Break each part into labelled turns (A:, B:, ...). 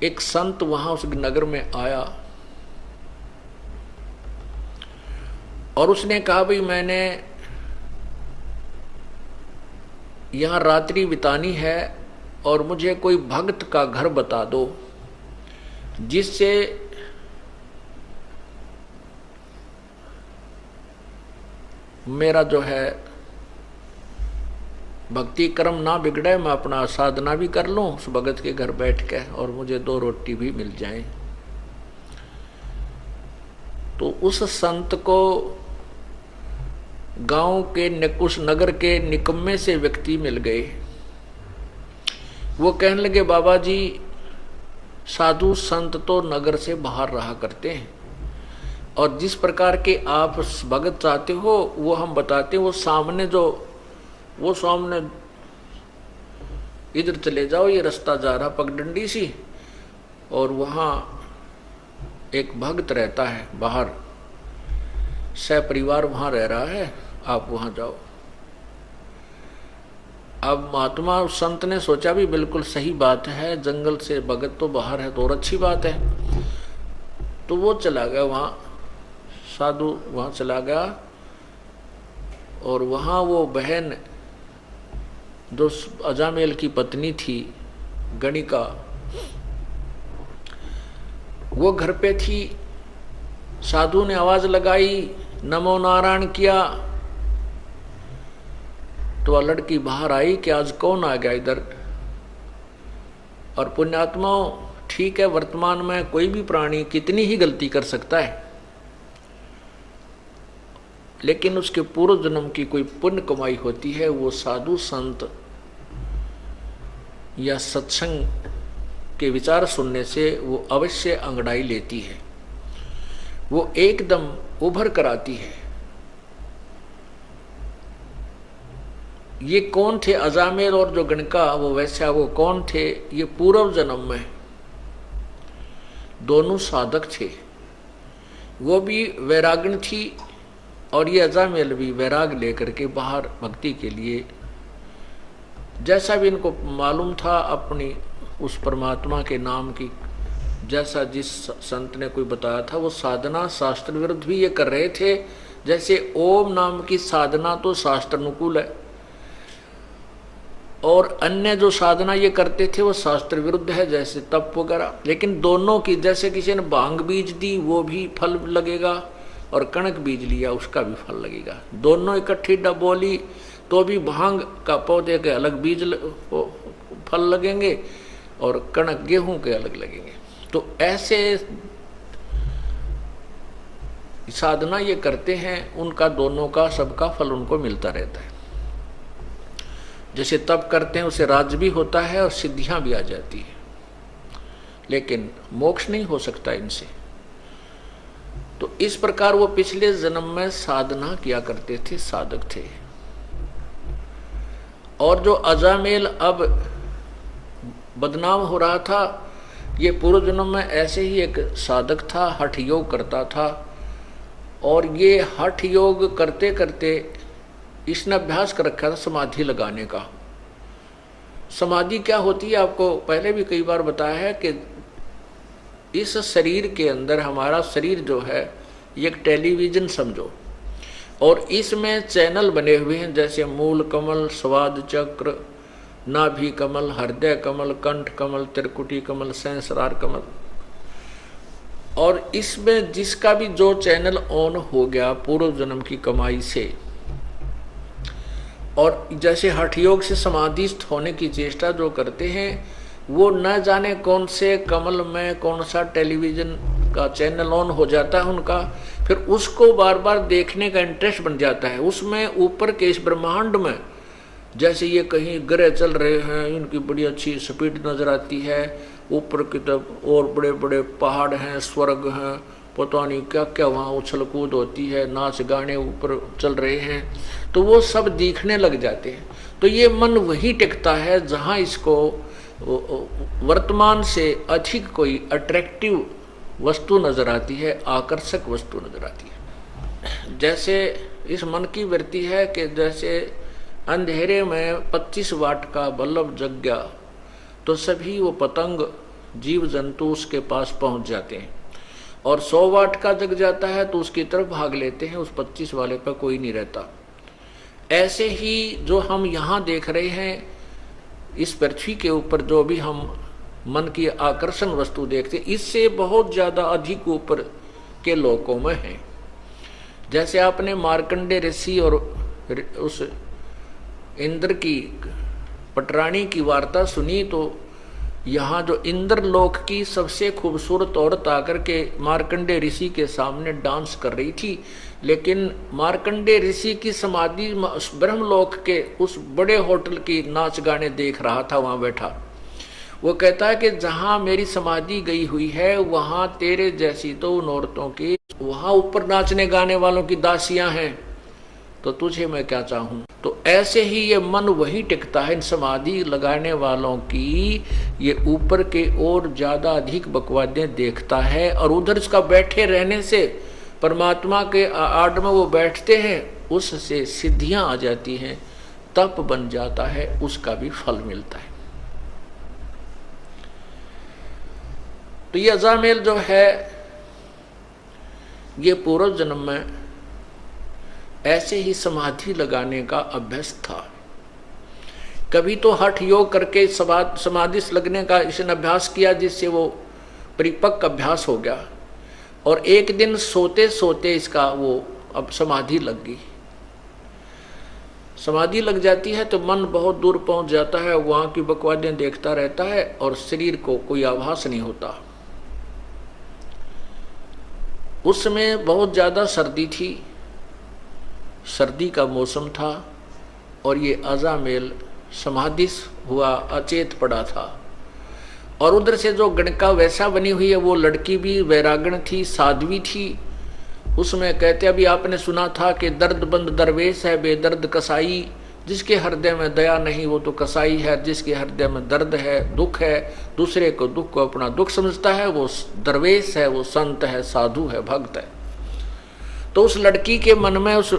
A: एक संत वहां उस नगर में आया और उसने कहा भाई मैंने यहां रात्रि बितानी है और मुझे कोई भक्त का घर बता दो जिससे मेरा जो है भक्ति कर्म ना बिगड़े, मैं अपना साधना भी कर लूं उस भगत के घर बैठ के और मुझे 2 रोटी भी मिल जाए। तो उस संत को गांव के उस नगर के निकम्मे से व्यक्ति मिल गए। वो कहने लगे बाबा जी साधु संत तो नगर से बाहर रहा करते हैं और जिस प्रकार के आप भगत चाहते हो वो हम बताते हैं। वो सामने इधर चले जाओ, ये रास्ता जा रहा पगडंडी सी और वहां एक भक्त रहता है बाहर, सपरिवार वहां रह रहा है, आप वहां जाओ। अब महात्मा उस संत ने सोचा भी बिल्कुल सही बात है, जंगल से भगत तो बाहर है तो और अच्छी बात है। तो वो चला गया वहां, साधु वहां चला गया और वहां वो बहन जो अजामेल की पत्नी थी गणिका, वो घर पे थी। साधु ने आवाज लगाई, नमो नारायण किया तो वह लड़की बाहर आई कि आज कौन आ गया इधर। और पुण्यात्मा ठीक है, वर्तमान में कोई भी प्राणी कितनी ही गलती कर सकता है, लेकिन उसके पूर्व जन्म की कोई पुण्य कमाई होती है, वो साधु संत या सत्संग के विचार सुनने से वो अवश्य अंगड़ाई लेती है, वो एकदम उभर कर आती है। ये कौन थे अजामेल और जो गणका वो वैश्या, वो कौन थे? ये पूर्व जन्म में दोनों साधक थे। वो भी वैराग्य थी और ये अजामेल भी वैराग लेकर के बाहर भक्ति के लिए, जैसा भी इनको मालूम था अपनी उस परमात्मा के नाम की, जैसा जिस संत ने कोई बताया था वो साधना शास्त्र विरुद्ध भी ये कर रहे थे। जैसे ओम नाम की साधना तो शास्त्र अनुकूल है और अन्य जो साधना ये करते थे वो शास्त्र विरुद्ध है, जैसे तप वगैरह। लेकिन दोनों की, जैसे किसी ने भांग बीज दी वो भी फल लगेगा और कणक बीज लिया उसका भी फल लगेगा। दोनों इकट्ठी बोली तो भी भांग का पौधे के अलग बीज फल लगेंगे और कणक गेहूं के अलग लगेंगे। तो ऐसे साधना ये करते हैं, उनका दोनों का सबका फल उनको मिलता रहता है। जैसे तप करते हैं उसे राज्य भी होता है और सिद्धियां भी आ जाती है, लेकिन मोक्ष नहीं हो सकता इनसे। तो इस प्रकार वो पिछले जन्म में साधना किया करते थे, साधक थे। और जो अजामेल अब बदनाम हो रहा था, ये पूर्व जन्म में ऐसे ही एक साधक था, हठ योग करता था। और ये हठ योग करते करते इसने अभ्यास कर रखा था समाधि लगाने का। समाधि क्या होती है आपको पहले भी कई बार बताया है कि इस शरीर के अंदर, हमारा शरीर जो है ये एक टेलीविजन समझो, और इसमें चैनल बने हुए हैं, जैसे मूल कमल, स्वाद चक्र, नाभि कमल, हृदय कमल, कंठ कमल, त्रिकुटी कमल, सहस्रार कमल। और इसमें जिसका भी जो चैनल ऑन हो गया पूर्व जन्म की कमाई से, और जैसे हठ योग से समाधिस्थ होने की चेष्टा जो करते हैं, वो न जाने कौन से कमल में कौन सा टेलीविजन का चैनल ऑन हो जाता है उनका, फिर उसको बार बार देखने का इंटरेस्ट बन जाता है। उसमें ऊपर के इस ब्रह्मांड में जैसे ये कहीं ग्रह चल रहे हैं, इनकी बड़ी अच्छी स्पीड नजर आती है, ऊपर की तरफ और बड़े बड़े पहाड़ हैं, स्वर्ग हैं, पता नहीं क्या क्या वहाँ उछल कूद होती है, नाच गाने ऊपर चल रहे हैं, तो वो सब दिखने लग जाते हैं। तो ये मन वही टिकता है जहाँ इसको वर्तमान से अधिक कोई अट्रैक्टिव वस्तु नजर आती है, आकर्षक वस्तु नजर आती है। जैसे इस मन की वृत्ति है कि जैसे अंधेरे में 25 वाट का बल्ब जग गया तो सभी वो पतंग जीव जंतु उसके पास पहुंच जाते हैं, और 100 वाट का जग जाता है तो उसकी तरफ भाग लेते हैं, उस 25 वाले पर कोई नहीं रहता। ऐसे ही जो हम यहाँ देख रहे हैं इस पृथ्वी के ऊपर, जो भी हम मन की आकर्षण वस्तु देखते हैं, इससे बहुत ज्यादा अधिक ऊपर के लोकों में है। जैसे आपने मार्कंडे ऋषि और उस इंद्र की पटरानी की वार्ता सुनी, तो यहाँ जो इंद्र लोक की सबसे खूबसूरत औरत आकर के मार्कंडे ऋषि के सामने डांस कर रही थी, लेकिन मार्कंडे ऋषि की समाधि ब्रह्मलोक के उस बड़े होटल की नाच गाने देख रहा था वहां बैठा। वो कहता है कि जहां मेरी समाधि गई हुई है वहां तेरे जैसी तो उन औरतों की, वहां ऊपर नाचने गाने वालों की दासियां हैं, तो तुझे मैं क्या चाहूं। तो ऐसे ही ये मन वही टिकता है इन समाधि लगाने वालों की, ये ऊपर के और ज्यादा अधिक बकवादें देखता है, और उधर इसका बैठे रहने से परमात्मा के आड़ में वो बैठते हैं, उससे सिद्धियां आ जाती हैं, तप बन जाता है, उसका भी फल मिलता है। तो ये अजामेल जो है ये पूर्व जन्म में ऐसे ही समाधि लगाने का अभ्यास था। कभी तो हठ योग करके समाधि लगने का इसने अभ्यास किया, जिससे वो परिपक्व अभ्यास हो गया, और एक दिन सोते सोते इसका वो अब समाधि लग गई। समाधि लग जाती है तो मन बहुत दूर पहुंच जाता है, वहां की बकवादें देखता रहता है और शरीर को कोई आभास नहीं होता। उस समय बहुत ज्यादा सर्दी थी, सर्दी का मौसम था, और ये अजामेल समाधि हुआ अचेत पड़ा था। और उधर से जो गणका वैसा बनी हुई है वो लड़की भी वैरागण थी, साध्वी थी। उसमें कहते अभी आपने सुना था कि दर्दबंद दरवेश है बेदर्द कसाई, जिसके हृदय में दया नहीं वो तो कसाई है, जिसके हृदय में दर्द है दुख है, दूसरे को दुख को अपना दुख समझता है, वो दरवेश है, वो संत है, साधु है, भक्त है। तो उस लड़की के मन में, उस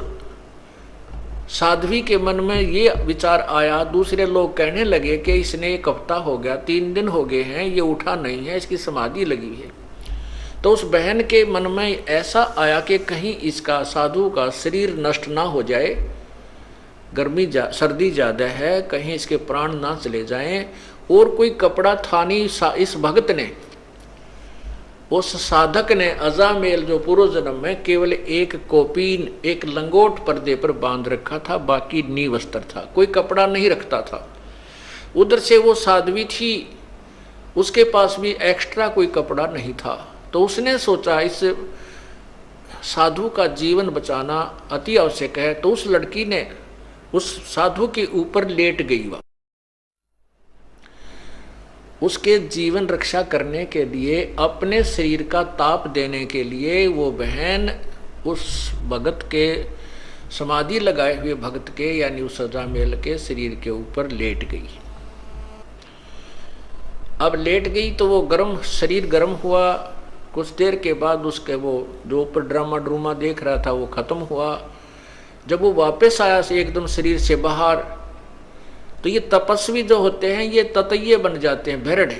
A: साध्वी के मन में ये विचार आया। दूसरे लोग कहने लगे कि इसने 1 हफ्ता हो गया, 3 दिन हो गए हैं, ये उठा नहीं है, इसकी समाधि लगी है। तो उस बहन के मन में ऐसा आया कि कहीं इसका साधु का शरीर नष्ट ना हो जाए, सर्दी ज्यादा है, कहीं इसके प्राण ना चले जाएं। और कोई कपड़ा था नहीं, इस भक्त ने, उस साधक ने अजामेल जो पूर्व जन्म में केवल एक कोपीन, एक लंगोट पर्दे पर बांध रखा था, बाकी नी वस्त्र था, कोई कपड़ा नहीं रखता था। उधर से वो साध्वी थी, उसके पास भी एक्स्ट्रा कोई कपड़ा नहीं था। तो उसने सोचा इस साधु का जीवन बचाना अति आवश्यक है, तो उस लड़की ने उस साधु के ऊपर लेट गई। वह उसके जीवन रक्षा करने के लिए, अपने शरीर का ताप देने के लिए वो बहन उस भगत के, समाधि लगाए हुए भगत के, यानी उस अजामेल के शरीर के ऊपर लेट गई। अब लेट गई तो वो शरीर गर्म हुआ। कुछ देर के बाद उसके वो जो ऊपर ड्रामा देख रहा था वो खत्म हुआ। जब वो वापस आया से एकदम शरीर से बाहर, तो ये तपस्वी जो होते हैं ये ततैये बन जाते हैं, भेड़।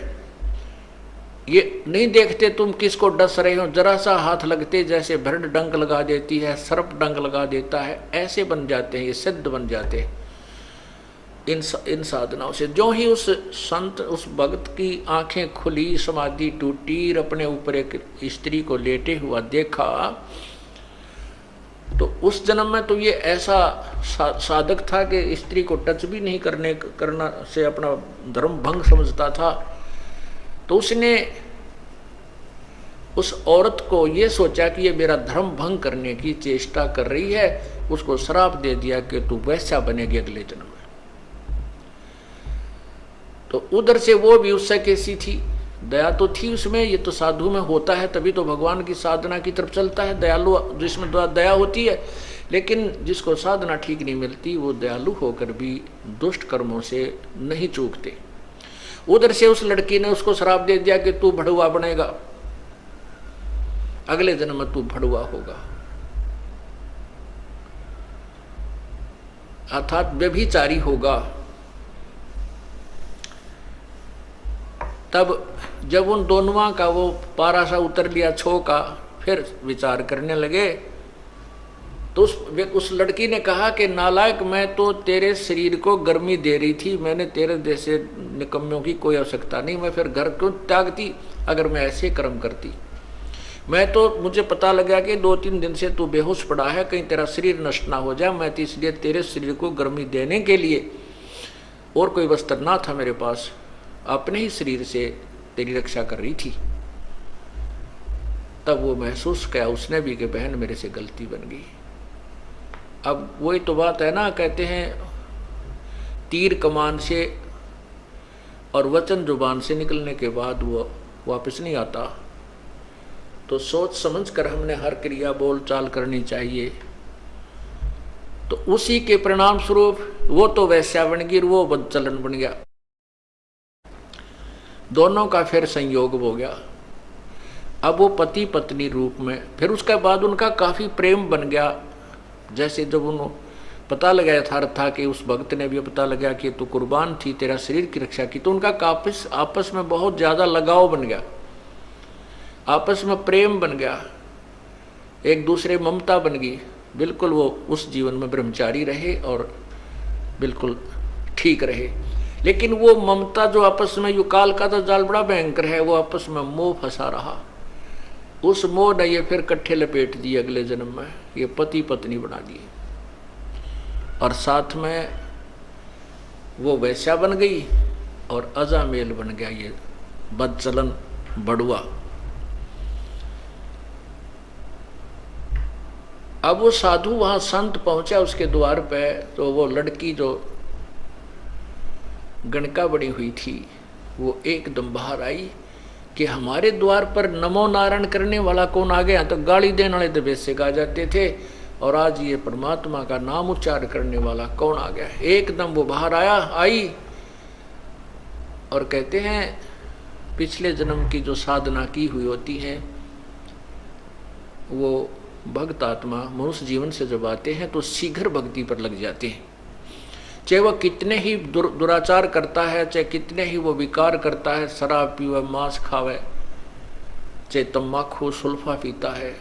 A: ये नहीं देखते तुम किसको डस रहे हो, जरा सा हाथ लगते जैसे भेड़ डंक लगा देती है, सर्प डंक लगा देता है, ऐसे बन जाते हैं, ये सिद्ध बन जाते हैं इन साधनाओं से। जो ही उस संत, उस भक्त की आंखें खुली, समाधि टूटी, अपने ऊपर एक स्त्री को लेटे हुआ देखा, तो उस जन्म में तो ये ऐसा साधक था कि स्त्री को टच भी नहीं करना से अपना धर्म भंग समझता था। तो उसने उस औरत को ये सोचा कि ये मेरा धर्म भंग करने की चेष्टा कर रही है, उसको श्राप दे दिया कि तू वैसा बनेगी अगले जन्म में। तो उधर से वो भी उससे कैसी थी, दया तो थी उसमें, ये तो साधु में होता है, तभी तो भगवान की साधना की तरफ चलता है, दयालु जिसमें दया होती है। लेकिन जिसको साधना ठीक नहीं मिलती वो दयालु होकर भी दुष्ट कर्मों से नहीं चूकते। उधर से उस लड़की ने उसको श्राप दे दिया कि तू भड़ुआ बनेगा, अगले जन्म में तू भड़ुआ होगा, अर्थात व्यभिचारी होगा। तब जब उन दोनों का वो पारा सा उतर लिया छो का, फिर विचार करने लगे। तो उस लड़की ने कहा कि नालायक, मैं तो तेरे शरीर को गर्मी दे रही थी, मैंने तेरे जैसे निकम्मों की कोई आवश्यकता नहीं, मैं फिर घर क्यों त्यागती अगर मैं ऐसे कर्म करती। मैं तो, मुझे पता लगा कि 2-3 दिन से तू बेहोश पड़ा है, कहीं तेरा शरीर नष्ट ना हो जाए, मैं तो इसलिए तेरे शरीर को गर्मी देने के लिए, और कोई वस्त्र ना था मेरे पास, अपने ही शरीर से तेरी रक्षा कर रही थी। तब वो महसूस किया उसने भी कि बहन मेरे से गलती बन गई। अब वही तो बात है ना, कहते हैं तीर कमान से और वचन जुबान से निकलने के बाद वो वापस नहीं आता। तो सोच समझ कर हमने हर क्रिया बोल चाल करनी चाहिए। तो उसी के परिणाम स्वरूप वो तो वैश्या बन गई, वो बदचलन बन गया, दोनों का फिर संयोग हो गया। अब वो पति पत्नी रूप में, फिर उसके बाद उनका काफी प्रेम बन गया। जैसे जब उन्होंने पता लगा यथार्थ था कि उस भक्त ने भी पता लगा कि तू कुर्बान थी, तेरा शरीर की रक्षा की, तो उनका आपस में बहुत ज्यादा लगाव बन गया, आपस में प्रेम बन गया, एक दूसरे ममता बन गई। बिल्कुल वो उस जीवन में ब्रह्मचारी रहे और बिल्कुल ठीक रहे। लेकिन वो ममता जो आपस में, युकाल का तो जाल बड़ा भयंकर है, वो आपस में मोह फंसा रहा। उस मोह ने ये फिर कट्ठे लपेट दिए, अगले जन्म में ये पति पत्नी बना दिए, और साथ में वो वैश्या बन गई और अजामेल बन गया ये बदचलन बड़ुआ। अब वो साधु वहां संत पहुंचा उसके द्वार पे, तो वो लड़की जो गणका बनी हुई थी वो एकदम बाहर आई कि हमारे द्वार पर नमो नारायण करने वाला कौन आ गया। तो गाली देने वाले तो बेसे गा जाते थे, और आज ये परमात्मा का नाम उच्चार करने वाला कौन आ गया। एकदम वो बाहर आई और कहते हैं पिछले जन्म की जो साधना की हुई होती है, वो भक्त आत्मा मनुष्य जीवन से जब आते हैं तो शीघ्र भक्ति पर लग जाते हैं। चाहे वह कितने ही दुराचार करता है, चाहे कितने ही वो विकार करता है, शराब पीवे, मांस खावे, चाहे तम्बाकू सुल्फा पीता है,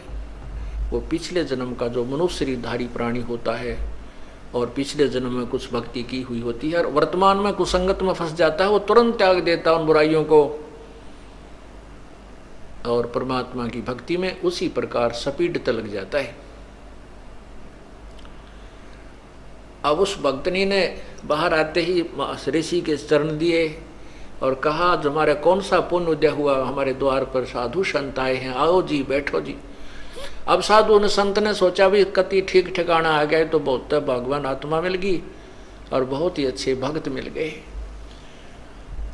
A: वो पिछले जन्म का जो मनुष्य शरीरधारी प्राणी होता है और पिछले जन्म में कुछ भक्ति की हुई होती है और वर्तमान में कुसंगत में फंस जाता है, वो तुरंत त्याग देता है उन बुराइयों को और परमात्मा की भक्ति में उसी प्रकार सपीडता लग जाता है। अब उस भक्तनी ने बाहर आते ही ऋषि के चरण दिए और कहा, जो हमारा कौन सा पुण्य उदय हुआ, हमारे द्वार पर साधु संत आए हैं, आओ जी बैठो जी। अब साधु ने संत ने सोचा भी कति ठीक ठिकाना आ गया तो बहुत भगवान आत्मा मिल गई और बहुत ही अच्छे भक्त मिल गए।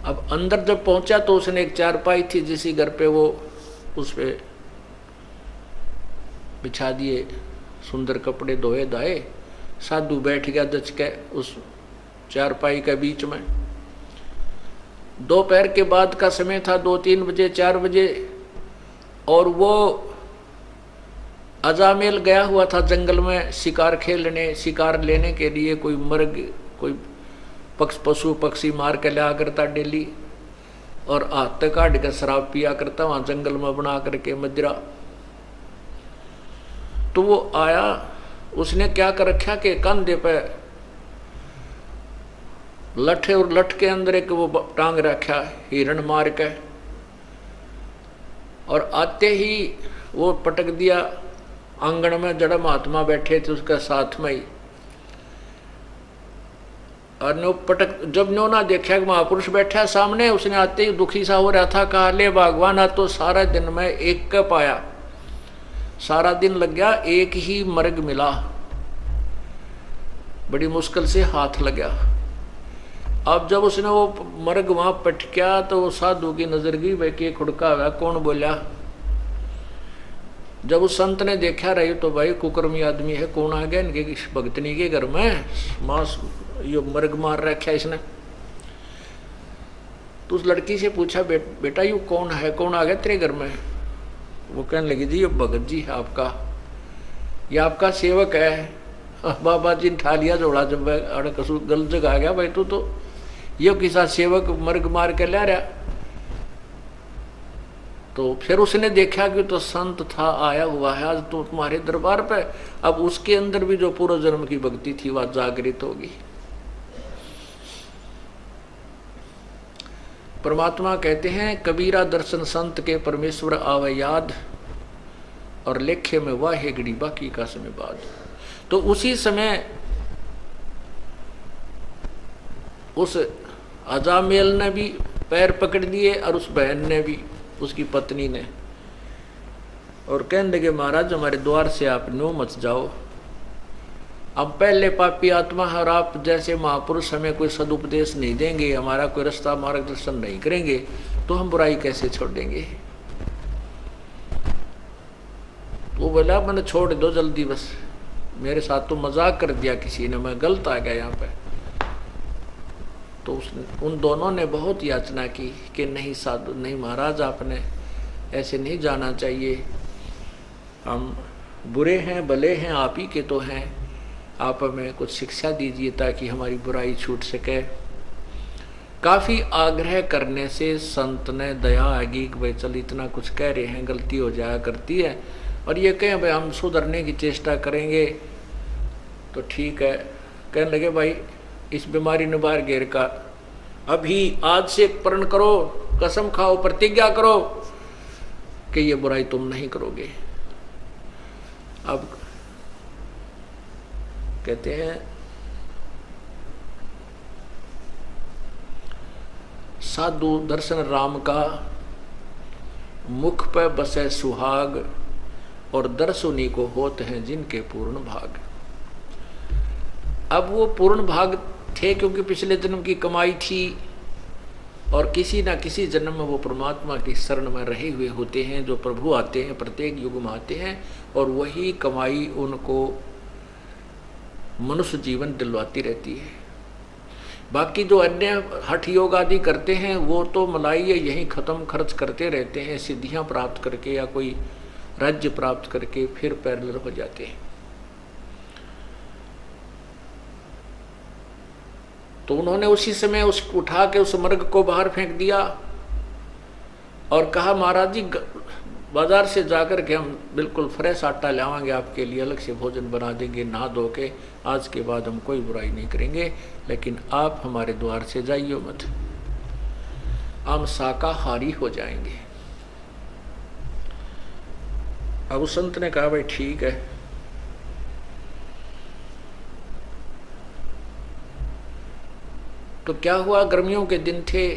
A: अब अंदर जब पहुंचा तो उसने एक चारपाई थी जिसी घर पे, वो उस पे बिछा दिए सुंदर कपड़े धोए धाए, साधु बैठ गया दच के उस चारपाई के बीच में। दोपहर के बाद का समय था, 2-3 बजे 4 बजे, और वो अजामेल गया हुआ था जंगल में शिकार खेलने, शिकार लेने के लिए। कोई मर्ग, कोई पशु पक्षी मार के लिया करता डेली और हाथ तक काट कर शराब पिया करता वहां जंगल में बना करके मदिरा। तो वो आया, उसने क्या कर रखा कि कंधे पे लठ और लठ के अंदर एक वो टांग रखा हिरण मार के, और आते ही वो पटक दिया आंगन में। जड़ महात्मा बैठे थे उसके साथ में ही, और नो पटक, जब नो ना देखा कि महापुरुष बैठा सामने, उसने आते ही दुखी सा हो रहा था, कहा ले भगवान आ तो सारा दिन में एक का पाया, सारा दिन लग गया, एक ही मर्ग मिला, बड़ी मुश्किल से हाथ लगा। अब जब उसने वो मर्ग वहां पटका तो वो साधु की नजर गई, भाई के खुड़का हुआ कौन बोला। जब उस संत ने देखा रही तो भाई कुकर्मी आदमी है, कौन आ गया इनके भगतनी के घर में, मांस यो मर्ग मार रखा इसने। तो उस लड़की से पूछा, बेटा यू कौन है, कौन आ गया तेरे घर में। वो कहने लगी, जी ये भगत जी है आपका, ये आपका सेवक है। बाबा जी ने ठा लिया जोड़ा, जब अड़ कसू गलत जगह आ गया भाई, तू तो ये किसा सेवक मर्ग मार के ला रहा। तो फिर उसने देखा कि तो संत था, आया हुआ है आज तो तुम्हारे दरबार पे। अब उसके अंदर भी जो पूर्व जन्म की भक्ति थी वह जागृत होगी। परमात्मा कहते हैं कबीरा दर्शन संत के परमेश्वर आवे याद, और लेखे में वह है घड़ी बाकी का समय बाद। तो उसी समय उस अजामेल ने भी पैर पकड़ लिए और उस बहन ने भी, उसकी पत्नी ने, और कहने लगे महाराज हमारे द्वार से आप नो मत जाओ, अब पहले पापी आत्मा है और आप जैसे महापुरुष हमें कोई सदुपदेश नहीं देंगे, हमारा कोई रास्ता मार्गदर्शन नहीं करेंगे, तो हम बुराई कैसे छोड़ देंगे। वो बोला मैंने छोड़ दो जल्दी, बस मेरे साथ तो मजाक कर दिया किसी ने, मैं गलत आ गया यहाँ पे। तो उन दोनों ने बहुत याचना की कि नहीं साधु, नहीं महाराज आपने ऐसे नहीं जाना चाहिए, हम बुरे हैं भले हैं आप ही के तो हैं, आप हमें कुछ शिक्षा दीजिए ताकि हमारी बुराई छूट सके। काफ़ी आग्रह करने से संत ने दया आगी कि भाई चल इतना कुछ कह रहे हैं, गलती हो जाया करती है, और ये कहें भाई हम सुधरने की चेष्टा करेंगे तो ठीक है। कहने लगे भाई इस बीमारी ने बाहर घेर का, अभी आज से प्रण करो, कसम खाओ, प्रतिज्ञा करो कि ये बुराई तुम नहीं करोगे। अब कहते हैं साधु दर्शन राम का, मुख पे बसे सुहाग, और दर्श उन्हीं को होते हैं जिनके पूर्ण भाग। अब वो पूर्ण भाग थे क्योंकि पिछले जन्म की कमाई थी, और किसी ना किसी जन्म में वो परमात्मा की शरण में रहे हुए होते हैं। जो प्रभु आते हैं प्रत्येक युग में आते हैं, और वही कमाई उनको मनुष्य जीवन दिलवाती रहती है। बाकी जो अन्य हठ योग आदि करते हैं वो तो मलाई यहीं खत्म खर्च करते रहते हैं, सिद्धियां प्राप्त करके या कोई राज्य प्राप्त करके फिर पैरेलल हो जाते हैं। तो उन्होंने उसी समय उस उठा के उस मर्ग को बाहर फेंक दिया और कहा महाराज जी बाजार से जाकर के हम बिल्कुल फ्रेश आटा लावांगे आपके लिए, अलग से भोजन बना देंगे, नहा धो के, आज के बाद हम कोई बुराई नहीं करेंगे, लेकिन आप हमारे द्वार से जाइए मत, हम शाकाहारी हो जाएंगे। अब उस संत ने कहा भाई ठीक है। तो क्या हुआ, गर्मियों के दिन थे,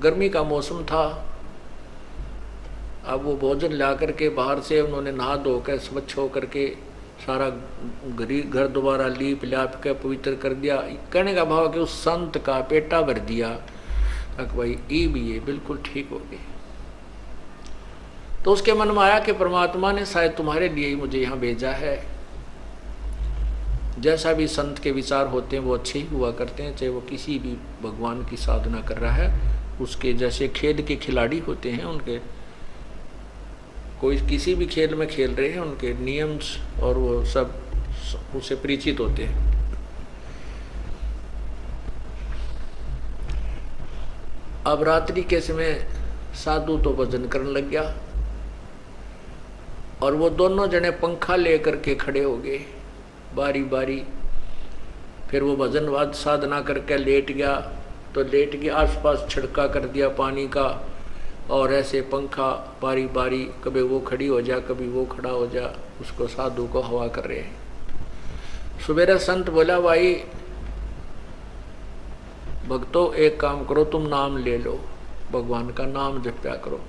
A: गर्मी का मौसम था। अब वो भोजन ला करके बाहर से उन्होंने नहा धो कर स्वच्छ हो करके सारा घर दोबारा लीप लाप के पवित्र कर दिया। कहने का भाव कि उस संत का पेटा भर दिया, भाई ई भी ये बिल्कुल ठीक हो गए। तो उसके मन में आया कि परमात्मा ने शायद तुम्हारे लिए ही मुझे यहाँ भेजा है। जैसा भी संत के विचार होते हैं वो अच्छे ही हुआ करते हैं, चाहे वो किसी भी भगवान की साधना कर रहा है। उसके जैसे खेल के खिलाड़ी होते हैं, उनके कोई किसी भी खेल में खेल रहे हैं, उनके नियम और वो सब उससे परिचित होते हैं। अब रात्रि के समय साधु तो भजन करने लग गया और वो दोनों जने पंखा लेकर के खड़े हो गए बारी बारी। फिर वो भजन वाद साधना करके लेट गया, तो लेट के आसपास छिड़का कर दिया पानी का, और ऐसे पंखा बारी बारी कभी वो खड़ी हो जा कभी वो खड़ा हो जा, उसको साधु को हवा कर रहे हैं। सुबेरा संत बोला भाई भक्तों एक काम करो, तुम नाम ले लो, भगवान का नाम जपया करो।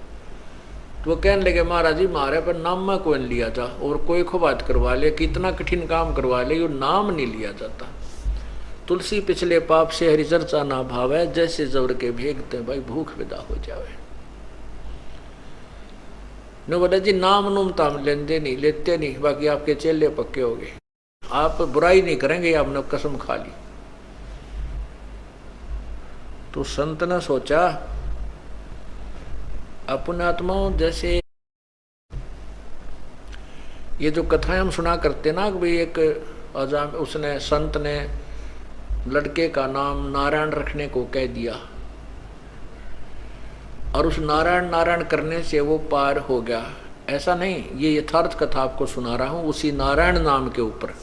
A: तो वो कहने लगे महाराज जी मारे पर नाम में कोई लिया था, और कोई को बात करवा ले, कितना कठिन काम करवा ले, यो नाम नहीं लिया जाता। तुलसी पिछले पाप से हरि चर्चा ना भावे, जैसे जबर के भेगते भाई भूख विदा हो जावे। ने बोला जी नाम नूम ताम लेते नहीं, बाकी आपके चेले पक्के हो गए, आप बुराई नहीं करेंगे, आपने कसम खा ली। तो संत ने सोचा अपने आत्माओं जैसे ये जो कथाएं हम सुना करते ना कि भाई एक अजाम उसने संत ने लड़के का नाम नारायण रखने को कह दिया, और उस नारायण नारायण करने से वो पार हो गया, ऐसा नहीं। ये यथार्थ कथा आपको सुना रहा हूं उसी नारायण नाम के ऊपर।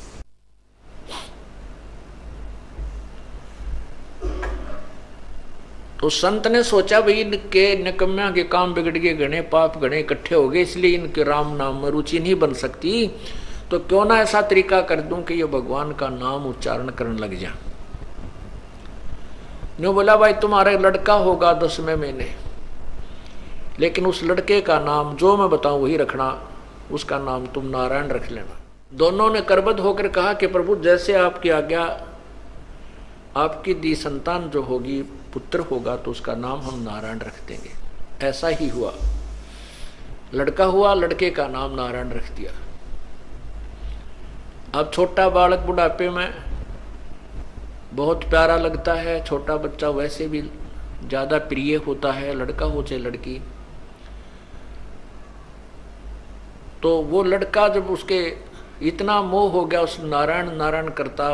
A: तो संत ने सोचा भाई इनके निकम्या के काम बिगड़ गए, घने पाप घने इकट्ठे हो गए, इसलिए इनके राम नाम में रुचि नहीं बन सकती, तो क्यों ना ऐसा तरीका कर दूं कि ये भगवान का नाम उच्चारण करने लग जा। न्यू बोला भाई तुम्हारा लड़का होगा 10वें महीने, लेकिन उस लड़के का नाम जो मैं बताऊं वही रखना, उसका नाम तुम नारायण रख लेना। दोनों ने करबद्ध होकर कहा कि प्रभु जैसे आपकी आज्ञा, आपकी दी संतान जो होगी पुत्र होगा तो उसका नाम हम नारायण रख देंगे। ऐसा ही हुआ, लड़का हुआ, लड़के का नाम नारायण रख दिया। अब छोटा बालक बुढ़ापे में बहुत प्यारा लगता है, छोटा बच्चा वैसे भी ज्यादा प्रिय होता है, लड़का हो चाहे लड़की। तो वो लड़का जब उसके इतना मोह हो गया उस नारायण नारायण करता,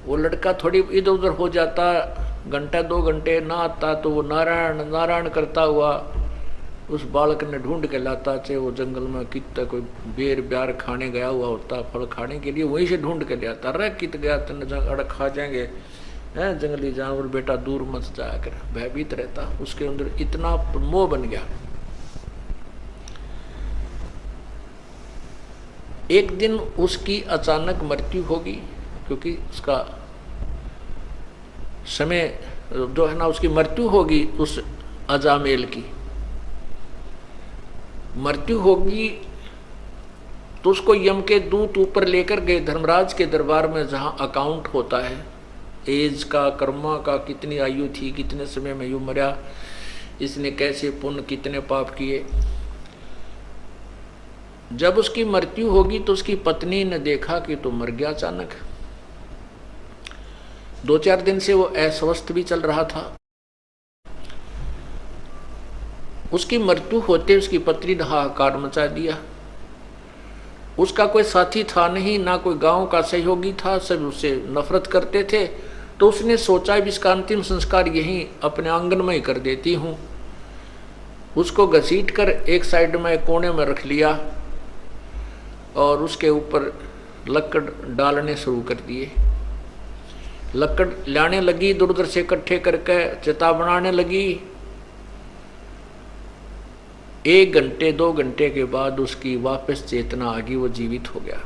A: वो लड़का थोड़ी इधर उधर हो जाता, घंटा 2 घंटे ना आता तो वो नारायण नारायण करता हुआ उस बालक ने ढूंढ के लाता, चाहे वो जंगल में कितना कोई बेर ब्यार खाने गया हुआ होता, फल खाने के लिए वहीं से ढूंढ के ले आता। अरे कित गया तेने अड़क खा जाएंगे हैं जंगली जानवर, बेटा दूर मत जाया कर, भयभीत रहता। उसके अंदर इतना मोह बन गया। एक दिन उसकी अचानक मृत्यु होगी, क्योंकि उसका समय जो है ना, उसकी मृत्यु होगी, उस अजामेल की मृत्यु होगी। तो उसको यम के दूत ऊपर लेकर गए धर्मराज के दरबार में, जहां अकाउंट होता है एज का, कर्मा का, कितनी आयु थी, कितने समय में यू मरा, इसने कैसे पुण्य कितने पाप किए। जब उसकी मृत्यु होगी तो उसकी पत्नी ने देखा कि तो मर गया अचानक। 2-4 दिन से वो अस्वस्थ भी चल रहा था। उसकी मृत्यु होते उसकी पत्नी ने हाहाकार मचा दिया। उसका कोई साथी था नहीं, ना कोई गांव का सहयोगी था, सब उससे नफरत करते थे। तो उसने सोचा इसका अंतिम संस्कार यहीं अपने आंगन में ही कर देती हूं। उसको घसीट कर एक साइड में कोने में रख लिया और उसके ऊपर लकड़ डालने शुरू कर दिए। लकड़ लाने लगी, इधर उधर से इकट्ठे करके चिता बनाने लगी। 1 घंटे 2 घंटे के बाद उसकी वापस चेतना आ गई, वो जीवित हो गया।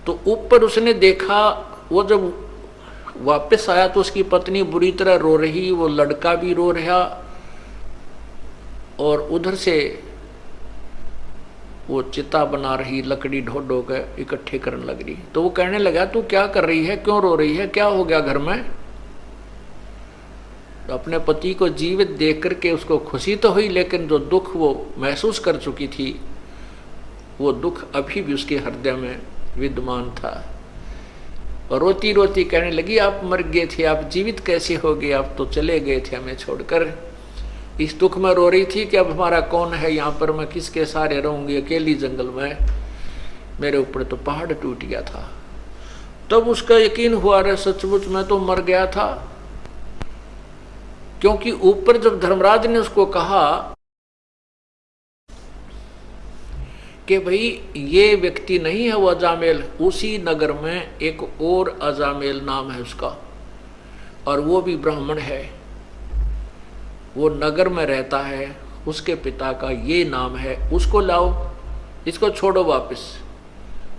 A: तो ऊपर उसने देखा, वो जब वापस आया तो उसकी पत्नी बुरी तरह रो रही, वो लड़का भी रो रहा, और उधर से वो चिता बना रही, लकड़ी ढो ढो के इकट्ठे करने लग रही। तो वो कहने लगा तू क्या कर रही है, क्यों रो रही है, क्या हो गया घर में। तो अपने पति को जीवित देख करके उसको खुशी तो हुई, लेकिन जो दुख वो महसूस कर चुकी थी, वो दुख अभी भी उसके हृदय में विद्यमान था। और रोती रोती कहने लगी आप मर गए थे, आप जीवित कैसे हो गए, आप तो चले गए थे हमें छोड़कर। इस दुख में रो रही थी कि अब हमारा कौन है यहाँ पर, मैं किसके सहारे रहूंगी अकेली जंगल में, मेरे ऊपर तो पहाड़ टूट गया था। तब उसका यकीन हुआ रे सचमुच मैं तो मर गया था। क्योंकि ऊपर जब धर्मराज ने उसको कहा कि भाई ये व्यक्ति नहीं है वो अजामेल, उसी नगर में एक और अजामेल नाम है उसका, और वो भी ब्राह्मण है, वो नगर में रहता है, उसके पिता का ये नाम है, उसको लाओ, इसको छोड़ो वापस।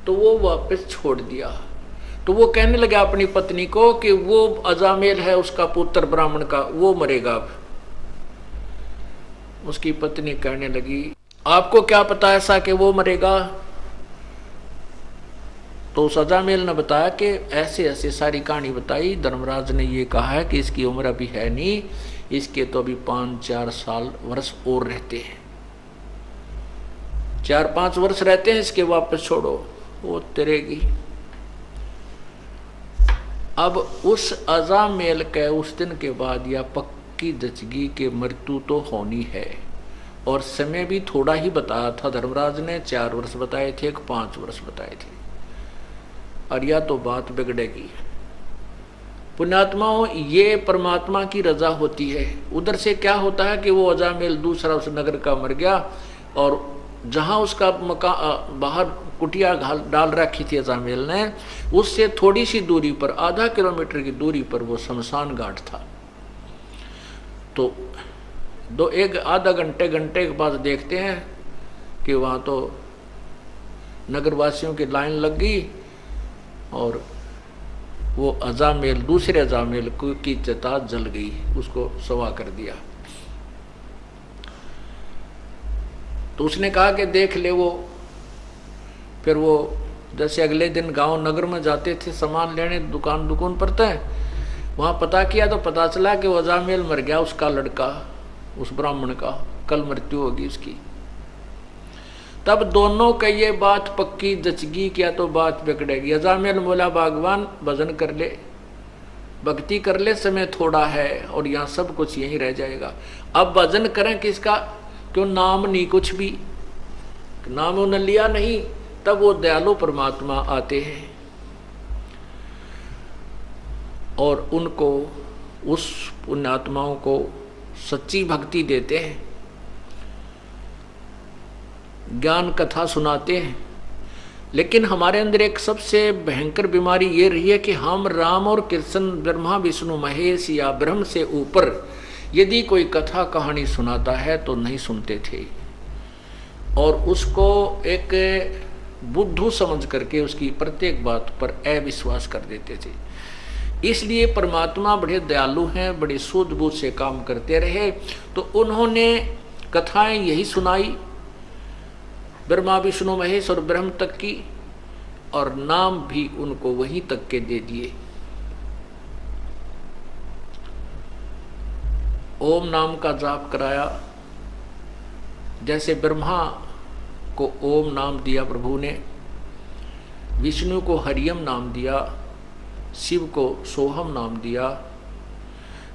A: तो वो वापस छोड़ दिया। तो वो कहने लगा अपनी पत्नी को कि वो अजामेल है उसका पुत्र ब्राह्मण का, वो मरेगा अब। उसकी पत्नी कहने लगी आपको क्या पता ऐसा कि वो मरेगा। तो उस अजामेल ने बताया कि ऐसे ऐसे सारी कहानी बताई, धर्मराज ने ये कहा है कि इसकी उम्र अभी है नहीं, इसके तो अभी 5-4 साल वर्ष और रहते हैं, 4-5 वर्ष रहते हैं इसके, वापस छोड़ो वो तरेगी। अब उस अजामेल के उस दिन के बाद या पक्की जचगी के मृत्यु तो होनी है, और समय भी थोड़ा ही बताया था धर्मराज ने, 4 वर्ष बताए थे, 5 वर्ष बताए थे, और या तो बात बिगड़ेगी। पुण्यात्माओं, ये परमात्मा की रजा होती है। उधर से क्या होता है कि वो अजामेल दूसरा उस नगर का मर गया, और जहां उसका बाहर कुटिया डाल रखी थी अजामेल ने, उससे थोड़ी सी दूरी पर, आधा किलोमीटर की दूरी पर वो शमशान घाट था। तो एक आधा घंटे के बाद देखते हैं कि वहां तो नगरवासियों की लाइन लग गई, और वो अजामेल, दूसरे अजामेल की चिता जल गई, उसको सवा कर दिया। तो उसने कहा कि देख ले वो। फिर वो जैसे अगले दिन गांव नगर में जाते थे सामान लेने, दुकान पर थे, वहां पता किया तो पता चला कि वो अजामेल मर गया, उसका लड़का, उस ब्राह्मण का कल मृत्यु होगी उसकी। तब दोनों का ये बात पक्की जचगी, क्या तो बात बिगड़ेगी। अजामेल बोला भगवान भजन कर ले, भक्ति कर ले, समय थोड़ा है और यहाँ सब कुछ यहीं रह जाएगा। अब भजन करें किसका, क्यों नाम नहीं, कुछ भी नाम उन्हें लिया नहीं। तब वो दयालु परमात्मा आते हैं और उनको, उस पुण्यात्माओं को सच्ची भक्ति देते हैं, ज्ञान कथा सुनाते हैं। लेकिन हमारे अंदर एक सबसे भयंकर बीमारी ये रही है कि हम राम और कृष्ण, ब्रह्मा विष्णु महेश या ब्रह्म से ऊपर यदि कोई कथा कहानी सुनाता है तो नहीं सुनते थे, और उसको एक बुद्धू समझ करके उसकी प्रत्येक बात पर अविश्वास कर देते थे। इसलिए परमात्मा बड़े दयालु हैं, बड़े सूझबूझ से काम करते रहे, तो उन्होंने कथाएं यही सुनाई, ब्रह्मा विष्णु महेश और ब्रह्म तक की, और नाम भी उनको वहीं तक के दे दिए। ओम नाम का जाप कराया। जैसे ब्रह्मा को ओम नाम दिया प्रभु ने, विष्णु को हरियम नाम दिया, शिव को सोहम नाम दिया।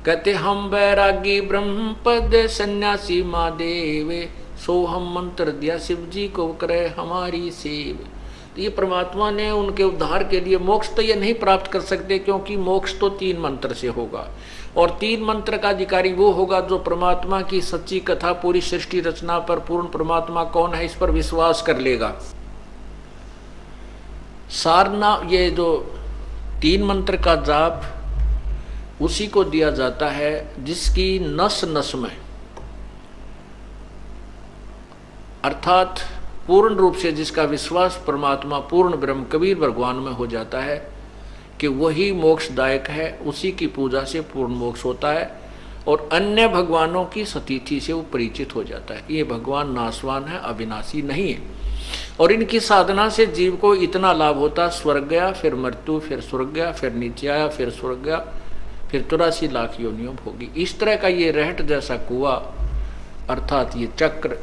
A: कहते हम बैरागी ब्रह्म पद सन्यासी महादेव, सोहम मंत्र दिया शिव जी को करे हमारी सेव। तो ये परमात्मा ने उनके उद्धार के लिए, मोक्ष तो ये नहीं प्राप्त कर सकते, क्योंकि मोक्ष तो 3 मंत्र से होगा, और 3 मंत्र का अधिकारी वो होगा जो परमात्मा की सच्ची कथा, पूरी सृष्टि रचना पर, पूर्ण परमात्मा कौन है इस पर विश्वास कर लेगा। सारना, ये जो 3 मंत्र का जाप उसी को दिया जाता है जिसकी नस नस में, अर्थात पूर्ण रूप से जिसका विश्वास परमात्मा पूर्ण ब्रह्म कबीर भगवान में हो जाता है कि वही मोक्षदायक है, उसी की पूजा से पूर्ण मोक्ष होता है, और अन्य भगवानों की सतीथि से वो परिचित हो जाता है। ये भगवान नाशवान है, अविनाशी नहीं है, और इनकी साधना से जीव को इतना लाभ होता, स्वर्ग गया, फिर मृत्यु, फिर स्वर्ग गया, फिर नीचे आया, फिर स्वर्ग गया, फिर 83 लाख योनियों होगी। इस तरह का ये रहट जैसा कुआं, अर्थात ये चक्र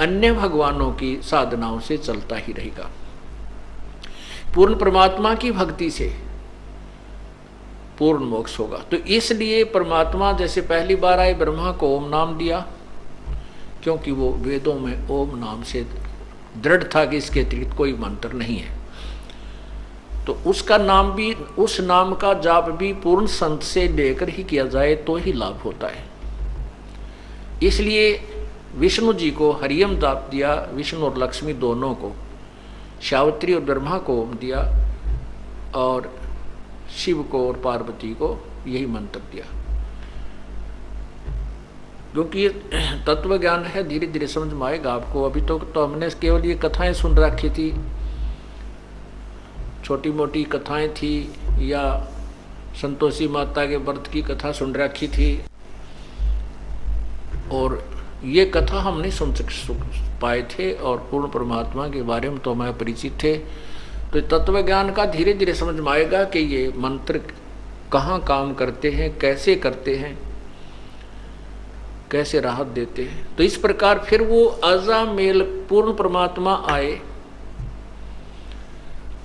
A: अन्य भगवानों की साधनाओं से चलता ही रहेगा। पूर्ण परमात्मा की भक्ति से पूर्ण मोक्ष होगा। तो इसलिए परमात्मा जैसे पहली बार आए, ब्रह्मा को ओम नाम दिया, क्योंकि वो वेदों में ओम नाम से दृढ़ था कि इसके अतिरिक्त कोई मंत्र नहीं है। तो उसका नाम भी, उस नाम का जाप भी पूर्ण संत से लेकर ही किया जाए तो ही लाभ होता है। इसलिए विष्णु जी को हरियम जाप दिया, विष्णु और लक्ष्मी दोनों को, सावित्री और ब्रह्मा को ओम दिया, और शिव को और पार्वती को यही मंत्र दिया। क्योंकि तत्व ज्ञान है, धीरे धीरे समझ में आएगा आपको। अभी तो हमने केवल ये कथाएं सुन रखी थी, छोटी मोटी कथाएं थी, या संतोषी माता के व्रत की कथा सुन रखी थी, और ये कथा हम नहीं सुन पाए थे, और पूर्ण परमात्मा के बारे में तो हमें परिचित थे। तो तत्व ज्ञान का धीरे धीरे समझ में आएगा कि ये मंत्र कहाँ काम करते हैं, कैसे करते हैं, कैसे राहत देते हैं। तो इस प्रकार फिर वो अजामेल पूर्ण परमात्मा आए,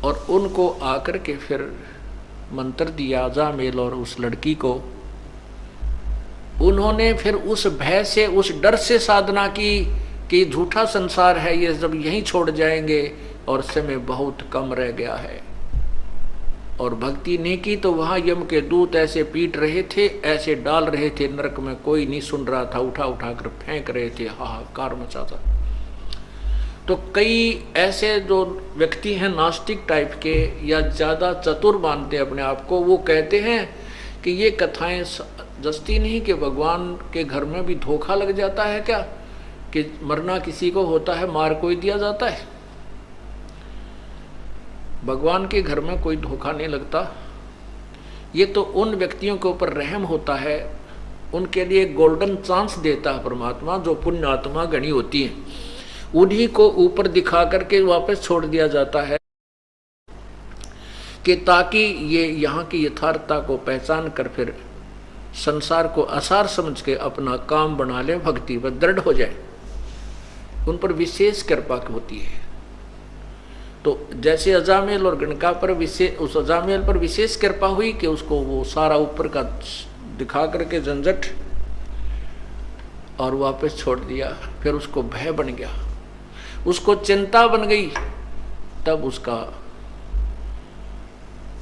A: और उनको आकर के फिर मंत्र दिया अजामेल और उस लड़की को। उन्होंने फिर उस भय से, उस डर से साधना की कि झूठा संसार है, ये जब यहीं छोड़ जाएंगे और समय बहुत कम रह गया है, और भक्ति नहीं की तो वहां यम के दूत ऐसे पीट रहे थे, ऐसे डाल रहे थे नरक में, कोई नहीं सुन रहा था, उठा उठा कर फेंक रहे थे, हाहाकार मचा था। तो कई ऐसे जो व्यक्ति हैं नास्तिक टाइप के या ज्यादा चतुर मानते अपने आप को, वो कहते हैं कि ये कथाएं जस्ती नहीं कि भगवान के घर में भी धोखा लग जाता है क्या, कि मरना किसी को होता है, मार कोई दिया जाता है। भगवान के घर में कोई धोखा नहीं लगता। ये तो उन व्यक्तियों के ऊपर रहम होता है, उनके लिए गोल्डन चांस देता है परमात्मा, जो पुण्यात्मा गणी होती है, उन्हीं को ऊपर दिखा करके वापस छोड़ दिया जाता है, कि ताकि ये यहाँ की यथार्थता को पहचान कर फिर संसार को आसार समझ के अपना काम बना ले, भक्ति पर दृढ़ हो जाए। उन पर विशेष कृपा होती है। तो जैसे अजामेल और गणका पर विशेष, उस अजामेल पर विशेष कृपा हुई कि उसको वो सारा ऊपर का दिखा करके झंझट और वापस छोड़ दिया। फिर उसको भय बन गया, उसको चिंता बन गई, तब उसका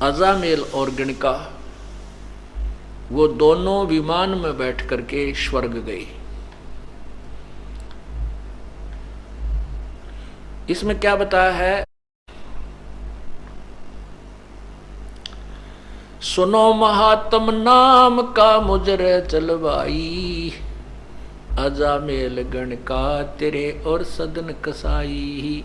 A: अजामेल और गणका वो दोनों विमान में बैठ करके स्वर्ग गए। इसमें क्या बताया है, सुनो महात्म नाम का मुजरे चलवाई, अजामेल गणका तेरे और सदन कसाई।